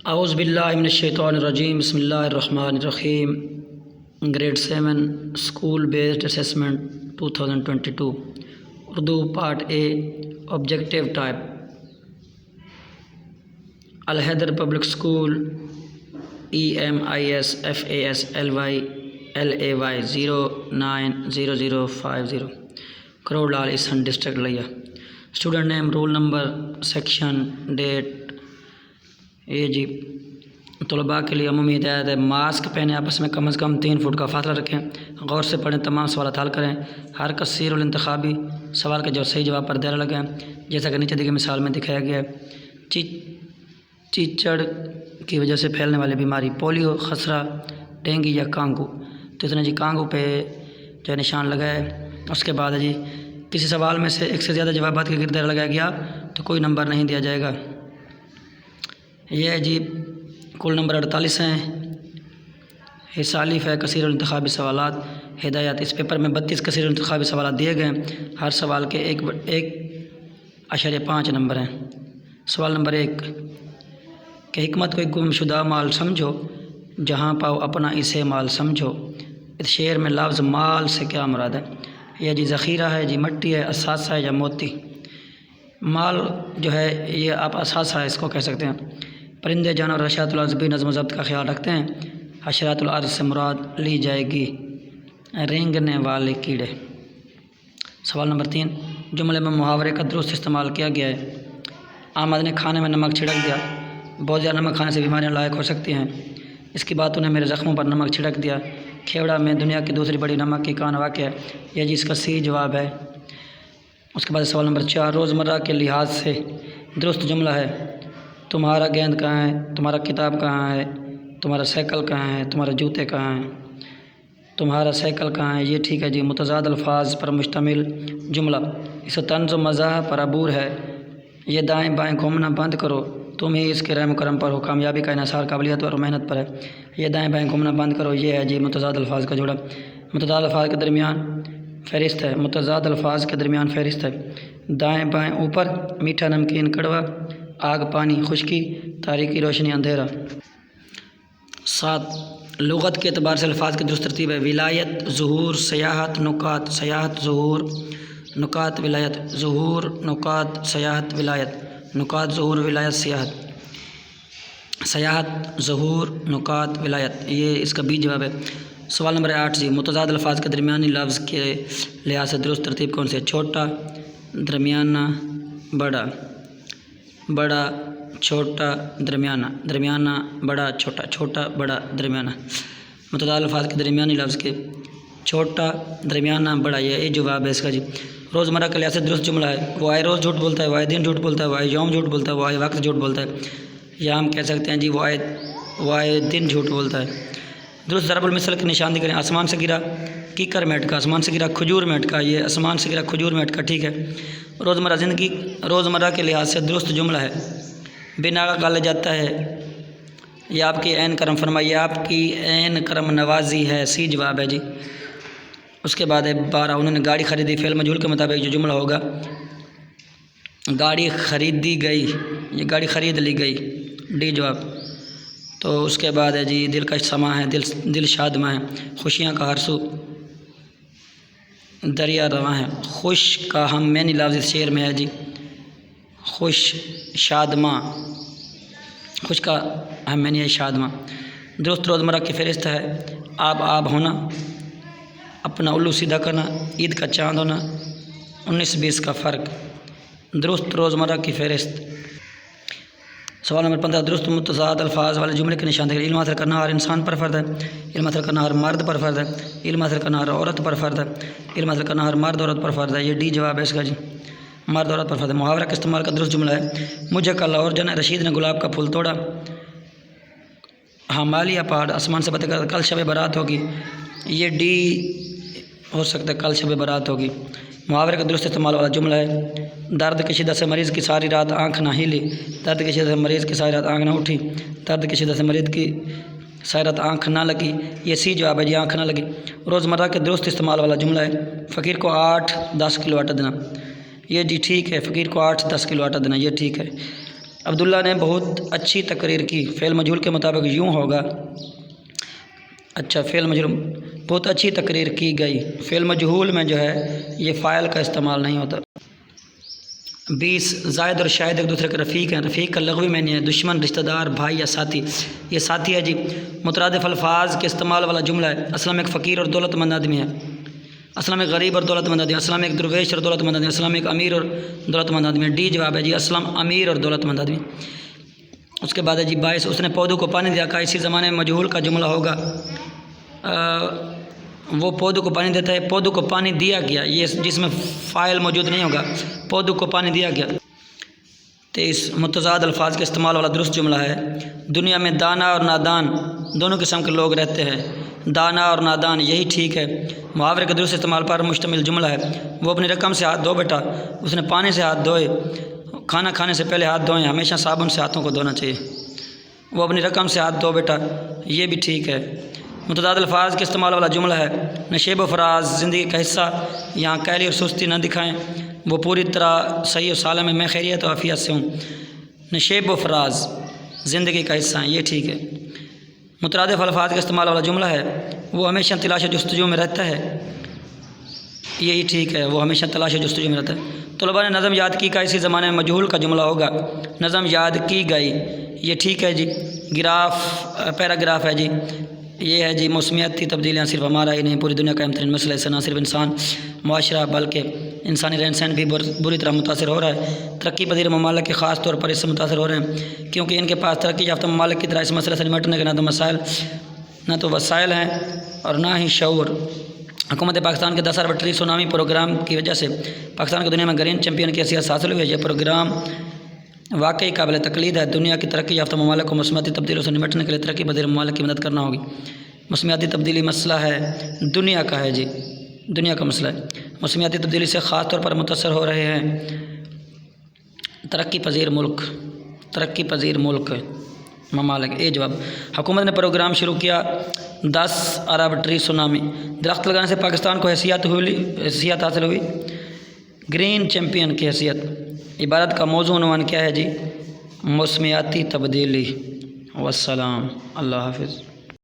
اعوذ باللہ من الشیطان الرجیم، بسم اللہ الرحمن الرحیم۔ Grade 7 school based assessment 2022 Urdu part A objective type. Alhaider public school EMIS FAS LY LAY 090050 Karor Lal Esan district Layyah. Student name, roll number, section, date. یہ جی طلباء کے لیے عمومی ہدایت ہے، ماسک پہنے، آپس میں کم از کم 3 فٹ کا فاصلہ رکھیں، غور سے پڑھیں، تمام سوالات حل کریں، ہر کثیر الانتخابی سوال کا جو صحیح جواب پر دائرہ لگائیں، جیسا کہ نیچے دی گئی مثال میں دکھایا گیا ہے۔ چیچڑ کی وجہ سے پھیلنے والی بیماری، پولیو، خسرہ، ڈینگی یا کانگو۔ تو اس نے جی کانگو پہ جو نشان لگایا ہے۔ اس کے بعد جی کسی سوال میں سے ایک سے زیادہ جوابات کے گرد دائرہ لگایا گیا تو کوئی نمبر نہیں دیا جائے گا۔ یہ جی کل نمبر 48 ہیں۔ حصہ الف ہے کثیر الانتخابی سوالات۔ ہدایات، اس پیپر میں 32 کثیر الانتخابی سوالات دیے گئے ہیں، ہر سوال کے 1.5 نمبر ہیں۔ سوال نمبر 1 کہ حکمت کو ایک گم شدہ مال سمجھو، جہاں پاؤ اپنا اسے مال سمجھو۔ اس شعر میں لفظ مال سے کیا مراد ہے؟ یہ جی ذخیرہ ہے، جی مٹی ہے، اثاثہ ہے یا موتی۔ مال جو ہے یہ آپ اثاثہ ہے اس کو کہہ سکتے ہیں۔ پرندے، جانور، حشرات الارض بھی نظم و ضبط کا خیال رکھتے ہیں۔ حشرات الارض سے مراد لی جائے گی رینگنے والے کیڑے۔ سوال نمبر 3 جملے میں محاورے کا درست استعمال کیا گیا ہے۔ احمد نے کھانے میں نمک چھڑک دیا۔ بہت زیادہ نمک کھانے سے بیماریاں لاحق ہو سکتی ہیں۔ اس کی باتوں نے میرے زخموں پر نمک چھڑک دیا۔ کھیوڑا میں دنیا کی دوسری بڑی نمک کی کان واقع ہے۔ یہ جی اس کا صحیح جواب ہے۔ اس کے بعد سوال نمبر 4 روزمرہ کے لحاظ سے درست جملہ ہے۔ تمہارا گیند کہاں ہے؟ تمہارا کتاب کہاں ہے؟ تمہارا سائیکل کہاں ہے؟ تمہارے جوتے کہاں ہیں؟ تمہارا سائیکل کہاں ہے؟ یہ ٹھیک ہے جی۔ متضاد الفاظ پر مشتمل جملہ، اس طنز و مزاح پر عبور ہے۔ یہ دائیں بائیں گھومنا بند کرو، تم ہی اس کے رحم و کرم پر ہو، کامیابی کا انحصار قابلیت اور محنت پر ہے۔ یہ دائیں بائیں گھومنا بند کرو، یہ ہے جی متضاد الفاظ کا جوڑا۔ متضاد الفاظ کے درمیان فہرست ہے۔ متضاد الفاظ کے درمیان فہرست ہے۔ دائیں بائیں اوپر، میٹھا نمکین کڑوا، آگ پانی خشکی، تاریکی روشنی اندھیرا۔ 7 لغت کے اعتبار سے الفاظ کی درست ترتیب ہے۔ ولایت، ظہور، سیاحت، نکات۔ سیاحت، ظہور، نکات، ولایت۔ ظہور، نکات، سیاحت، ولایت۔ نکات، ظہور، ولایت، سیاحت۔ سیاحت، ظہور، نکات، ولایت۔ یہ اس کا بی جواب ہے۔ سوال نمبر 8 جی متضاد الفاظ کے درمیانی لفظ کے لحاظ سے درست ترتیب کون سی ہے؟ چھوٹا، درمیانہ، بڑا، بڑا، چھوٹا، درمیانہ، درمیانہ، بڑا، چھوٹا، چھوٹا، بڑا، درمیانہ۔ متضاد الفاظ کے درمیانی لفظ کے چھوٹا، درمیانہ، بڑا، یہ جواب ہے اس کا جی۔ روزمرہ کے لحاظ سے درست جملہ ہے۔ وہ آئے روز جھوٹ بولتا ہے، وہ آئے دن جھوٹ بولتا ہے، وہ آئے یوم جھوٹ بولتا ہے، وہ آئے وقت جھوٹ بولتا ہے۔ یا ہم کہہ سکتے ہیں جی وہ آئے دن جھوٹ بولتا ہے۔ درست ضرب المثل کی نشاندہی کریں۔ آسمان سے گرا کیکر میں اٹکا، آسمان سے گرا کھجور میں اٹکا، یہ آسمان سے گرا کھجور میں اٹکا، ٹھیک ہے۔ روزمرہ زندگی، روزمرہ کے لحاظ سے درست جملہ ہے۔ بنا کا لے جاتا ہے، یہ آپ کی عین کرم فرمائی، یہ آپ کی عین کرم نوازی ہے، سی جواب ہے جی۔ اس کے بعد ہے 12 انہوں نے گاڑی خریدی، فعل مجہول کے مطابق جو جملہ ہوگا گاڑی خریدی گئی، یہ گاڑی خرید لی گئی، ڈی جواب۔ تو اس کے بعد ہے جی دلکش سما ہے، دل شادماں ہے، خوشیاں کا ہر سو دریا رواں ہے۔ خوش کا ہم معنی لفظ اس شعر میں ہے جی خوش، شادماں، خوش کا ہم معنی ہے شادماں۔ درست روزمرہ کی فہرست ہے۔ آب ہونا، اپنا الو سیدھا کرنا، عید کا چاند ہونا، 19-20 کا فرق۔ درست روزمرہ کی فہرست۔ سوال نمبر 15 درست متضاد الفاظ والے جملے کے نشاندہی۔ علم حاصل کرنا ہر انسان پر فرض ہے، علم حاصل کرنا ہر مرد پر فرض ہے، علم حاصل کرنا ہر عورت پر فرض ہے، علم حاصل کرنا ہر مرد عورت پر فرض ہے، یہ ڈی جواب ہے اس کا جی، مرد عورت پر فرض ہے۔ محاورہ کے استعمال کا درست جملہ ہے۔ مجھے کل اور جانا، رشید نے گلاب کا پھول توڑا، ہمالیہ پہاڑ آسمان سے باتیں کرتا، کل شب برات ہوگی، یہ ڈی ہو سکتا ہے، کل شب برات ہوگی۔ محاورے کا درست استعمال والا جملہ ہے۔ درد کی شدت سے مریض کی ساری رات آنکھ نہ ہلی، درد کی شدت سے مریض کی ساری رات آنکھ نہ اٹھی، درد کی شدت سے مریض کی ساری رات آنکھ نہ لگی، یہ سی جواب ہے جی، آنکھ نہ لگی۔ روزمرہ کے درست استعمال والا جملہ ہے۔ فقیر کو 8-10 کلو آٹا دینا، یہ جی ٹھیک ہے، فقیر کو 8-10 کلو آٹا دینا، یہ ٹھیک ہے۔ عبداللہ نے بہت اچھی تقریر کی، فعل مجہول کے مطابق یوں ہوگا، اچھا فعل مجہول بہت اچھی تقریر کی گئی، فعل مجہول میں جو ہے یہ فاعل کا استعمال نہیں ہوتا۔ 20 زائد اور شاہد ایک دوسرے کے رفیق ہیں، رفیق کا لغوی معنی ہے دشمن، رشتہ دار، بھائی یا ساتھی، یہ ساتھی ہے جی۔ مترادف الفاظ کے استعمال والا جملہ ہے، اسلم ایک فقیر اور دولت مند آدمی ہے، اسلم ایک غریب اور دولت مند آدمی ہے، اسلم ایک درویش اور دولت مند آدمی ہے، اسلم ایک امیر اور دولت مند آدمی ہے، ڈی جواب ہے جی، اسلم امیر اور دولت مند آدمی۔ اس کے بعد ہے جی 22 اس نے پودوں کو پانی دیا، کا اسی زمانے میں مجہول کا جملہ ہوگا، وہ پودوں کو پانی دیتا ہے، پودوں کو پانی دیا گیا، یہ جس میں فاعل موجود نہیں ہوگا، پودوں کو پانی دیا گیا۔ 23 متضاد الفاظ کے استعمال والا درست جملہ ہے، دنیا میں دانا اور نادان دونوں قسم کے لوگ رہتے ہیں، دانا اور نادان یہی ٹھیک ہے۔ محاورے کے درست استعمال پر مشتمل جملہ ہے، وہ اپنی رقم سے ہاتھ دھو بیٹا، اس نے پانی سے ہاتھ دھوئے، کھانا کھانے سے پہلے ہاتھ دھوئیں، ہمیشہ صابن سے ہاتھوں کو دھونا چاہیے، وہ اپنی رقم سے ہاتھ دھو بیٹا، یہ بھی ٹھیک ہے۔ متضاد الفاظ کے استعمال والا جملہ ہے، نشیب و فراز زندگی کا حصہ، یہاں کیلی اور سستی نہ دکھائیں، وہ پوری طرح صحیح و سالم ہے، میں خیریت و عافیت سے ہوں، نشیب و فراز زندگی کا حصہ ہیں، یہ ٹھیک ہے۔ مترادف الفاظ کے استعمال والا جملہ ہے، وہ ہمیشہ تلاش و جستجو میں رہتا ہے، یہی ٹھیک ہے، وہ ہمیشہ تلاش و جستجو میں رہتا ہے۔ طلباء نے نظم یاد کی، کا اسی زمانے میں مجہول کا جملہ ہوگا، نظم یاد کی گئی، یہ ٹھیک ہے جی۔ پیراگراف ہے جی، یہ ہے جی، موسمیاتی تبدیلیاں صرف ہمارا ہی نہیں پوری دنیا کا اہم ترین مسئلہ ہے، نہ صرف انسان معاشرہ بلکہ انسانی رہن سہن بھی بری طرح متاثر ہو رہا ہے۔ ترقی پذیر ممالک کے خاص طور پر اس سے متاثر ہو رہے ہیں، کیونکہ ان کے پاس ترقی یافتہ ممالک کی طرح اس مسئلے سے نمٹنے کے نہ تو وسائل ہیں اور نہ ہی شعور۔ حکومت پاکستان کے 10 ارب ٹری سونامی پروگرام کی وجہ سے پاکستان کو دنیا میں گرین چیمپئن کی حیثیت حاصل ہوئی ہے۔ یہ پروگرام واقعی قابل تقلید ہے، دنیا کی ترقی یافتہ ممالک کو موسمیاتی تبدیلیوں سے نمٹنے کے لیے ترقی پذیر ممالک کی مدد کرنا ہوگی۔ موسمیاتی تبدیلی مسئلہ ہے دنیا کا، ہے جی، دنیا کا مسئلہ ہے، موسمیاتی تبدیلی سے خاص طور پر متاثر ہو رہے ہیں ترقی پذیر ملک ممالک، اے جواب۔ حکومت نے پروگرام شروع کیا 10 ارب ٹری سونامی، درخت لگانے سے پاکستان کو حیثیت حاصل ہوئی، گرین چیمپئن کی حیثیت۔ عبارت کا موضوع عنوان کیا ہے جی؟ موسمیاتی تبدیلی۔ والسلام، اللہ حافظ۔